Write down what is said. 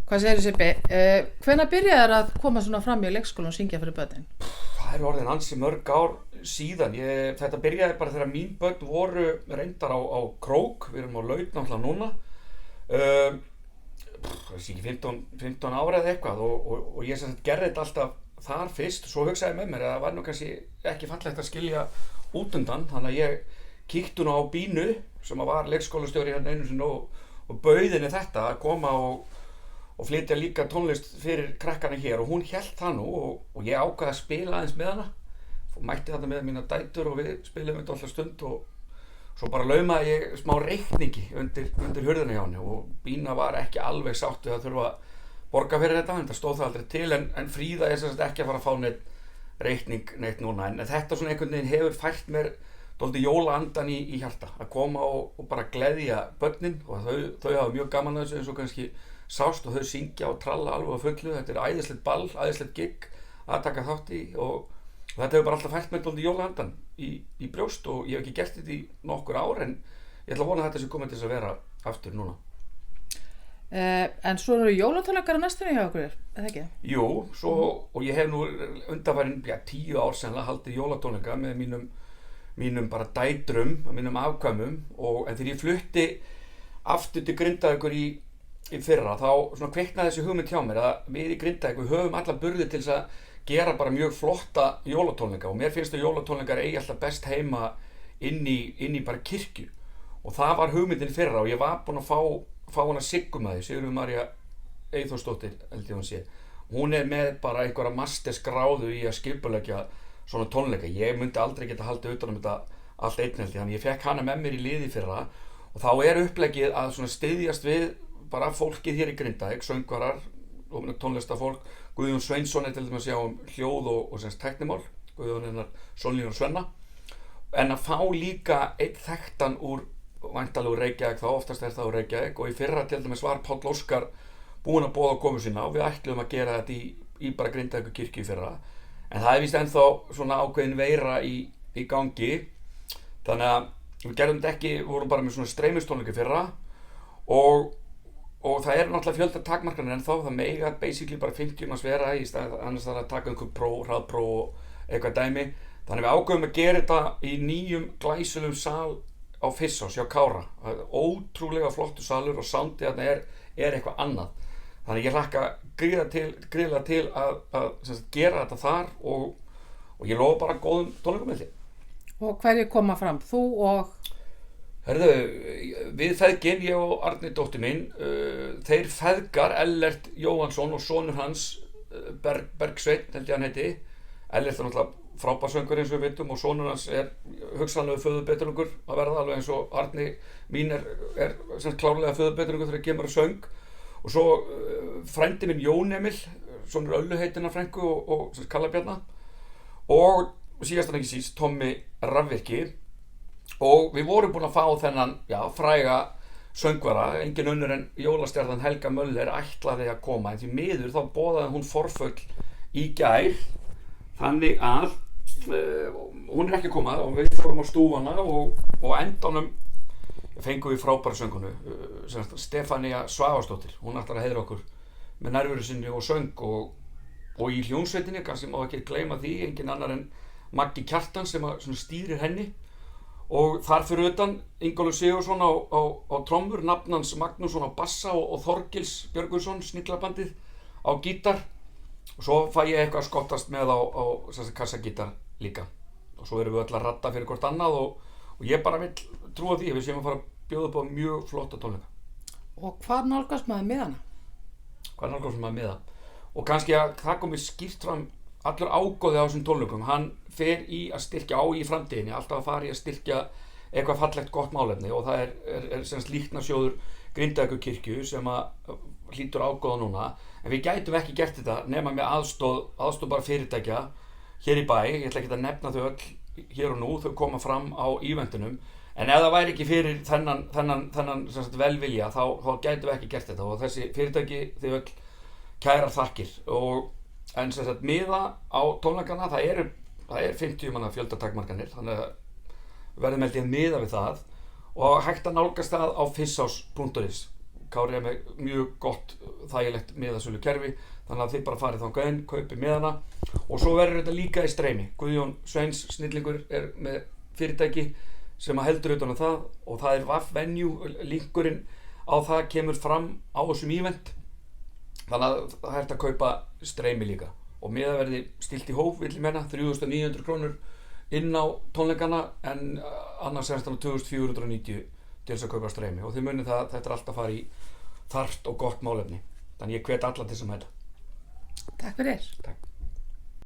Hvað segirðu Sibbi? Hvenær byrjaðir að koma svona fram í leikskóla og syngja fyrir börnin? Það orðin ansi mörg ár síðan. Þetta byrjaði bara þegar mín börn voru reyndar á Krók. Við erum á Laut náttúrulega núna. Það sé ekki 15 ára eða eitthvað og ég sem sagt gerði þetta alltaf þar fyrst. Svo hugsaði ég með mér að það var nú kannski ekki fallegt að skilja út undan. Þannig að ég kíkti nú á Bínu sem var leikskólastjóri hérna einu sinni og bauð henni þetta að koma og flytja líka tónlist fyrir krakkana hér og hún hélt það nú og ég ákvaði að spila aðeins með hana og mætti þetta með mína dætur og við spilum þetta alltaf stund og svo bara laumaði ég smá reikningi undir hurðina hjá henni og Bína var ekki alveg sátt við að þurfa að borga fyrir þetta en það stóð það aldrei til en Fríða er sem sagt ekki að fara að fá neitt reikning neitt núna en þetta svona einhvern veginn hefur fært mér dálítið jólaandan í hjarta að koma og bara gleðja börnin og þau hafa mjög gaman að þessu eins og kannski sást og þau syngja og tralla alveg á fullu. Þetta er æðislegt ball, æðislegt gigg að taka þátt í og þetta hefur bara alltaf fært mér dálítið jólaandan í brjóst og ég hef ekki gert þetta í nokkur ár en ég ætla að vona að þetta sé komið til þess að vera aftur núna. En svo eru jólatónleikar á næstunni hjá okkur, eða ekki? Jú, og ég hef nú undanfarin 10 ár sennilega haldið jólatónleika með mínum bara dætrum, mínum afkvæmum en þegar ég flutti aftur til Grindavíkur í fyrra þá svona kveiknaði þessi hugmynd hjá mér að við í Grindavík við höfum alla burði til þess að gera bara mjög flotta jólatónleika og mér finnst að jólatónleikar eigi alltaf best heima inn í bara kirkju og það var hugmyndin fyrra og ég var búinn að fá hana Siggumæði, Sigurður María Eyþórsdóttir held ég hún sé. Hún er með bara einhverja mastersgráðu í að skipuleggja svona tónleika. Ég myndi aldrei geta haldið utan þetta allt einn held ég, þannig ég fekk hana með mér í liði fyrra og þá er uppleggið að svona styðjast við bara fólkið hér í Grindavík, söngvarar og tónlistafólk. Guðjón Sveinsson er til dæmis að sjá hljóð og semst tæknimál, Guðjón hennar Sólín og Svenna. En að fá líka einn þekktan úr væntanlega úr Reykjavík, þá oftast er það úr Reykjavík og í fyrra til dæmis var Páll Óskar búinn að boða komu sína og við ætluðum að gera þetta í bara Grindavíkur kirkju í fyrra. En það er víst ennþá svona ákveðin veira í gangi. Þannig að við gerðum þetta ekki, við vorum bara með svona streymistónleika í fyrra og það eru náttúrulega fjölda takmarkanir ennþá, það mega basically bara 50 manns vera í stað annars þarf að taka einhver hraðpróf og eitthvað dæmi. Þannig við ákveðum að gera þetta í nýjum glæsilegum sal á Fissás hjá Kára. Það er ótrúlega flottur salur og soundið þarna er eitthvað annað. Þannig ég hlakka gríðarlega til að gera þetta þar og ég lofa bara góðum tónleikum með því. Og hverjir koma fram? Þú og... Herðu, við feðgin, ég og Arni dóttir mín, þeir feðgar Ellert Jóhannsson og sonur hans, Bergsveinn held ég hann heiti. Ellert er náttúrulega frábær söngur eins og við vitum og sonur hans er hugsanlega föðurbetrungur að verða alveg eins og Arni mín er klárlega föðurbetrungur þegar kemur að söng. Og svo frændi minn Jón Emil, sonur Öllu heitinnar frænku og Kallabjarna. Og síðast en ekki síst Tommi Rafvirki. Og við vorum búin að fá þennan fræga söngvara, engin önnur en jólastjarnan Helga Möller ætlaði að koma en því miður þá boðaði hún forföll í gær þannig að hún er ekki að koma og við fórum á stúfana og endanum fengum við frábæra söngunu Stefania Svavarsdóttir, hún ætlar að heiðra okkur með nærveru sinni og söng og í hljómsveitinni, kannski má ekki gleyma því, engin annar en Maggi Kjartans sem stýrir henni og þar fyrir utan Ingólfur Sigurðsson á trommur, Nafnans Magnússon á bassa og Þorgils Björgvinsson sniglabandið á gítar og svo fæ ég eitthvað að skottast með á kassagítar líka og svo erum við öll að radda fyrir hvort annað og ég bara vil trúa því að við séum að fara að bjóða upp á mjög flotta tónleika. Og hvað nálgast maður miðana? Hvað nálgast maður miða? Og kannski að það komið skýrt fram allur ágóði á þessum tónleikum, hann fer í að styrkja í framtíðinni, alltaf að fara í að styrkja eitthvað fallegt gott málefni og það er semst líknarsjóður Grindavíkur kirkju sem að hlýtur ágóða núna, en við gætum ekki gert þetta nema með aðstoð bara fyrirtækja hér í bæ, ég ætla ekki að nefna þau öll hér og nú, þau koma fram á eventunum, en ef það væri ekki fyrir þennan semst velvilja þá gætum við ekki gert þetta og þessi fyrirtæki þau öll kærar þakkir en sem sagt miða á tónleikana það er 50 manna fjöldatakmarkanir þannig að við verðum held ég að miða við það og hægt að nálgast það á fissás.is Kári er með mjög gott þægilegt miðasölu kerfi, þannig að þið bara farið þangað inn, kaupið miðana og svo verður þetta líka í streymi. Guðjón Sveins snillingur er með fyrirtæki sem að heldur utan það og það er VAF Venue, linkurinn á það kemur fram á þessum event, þannig að það er hægt að kaupa streymi líka og miðaverði stilt í hóf, vill ég menna, 3.900 krónur inn á tónleikana en annars er þetta 2.490 til þess að kaupa streymi og þið munið það að þetta er alltaf að fara í þarft og gott málefni, þannig ég hvet alla til þess að mæta. Takk fyrir. Takk.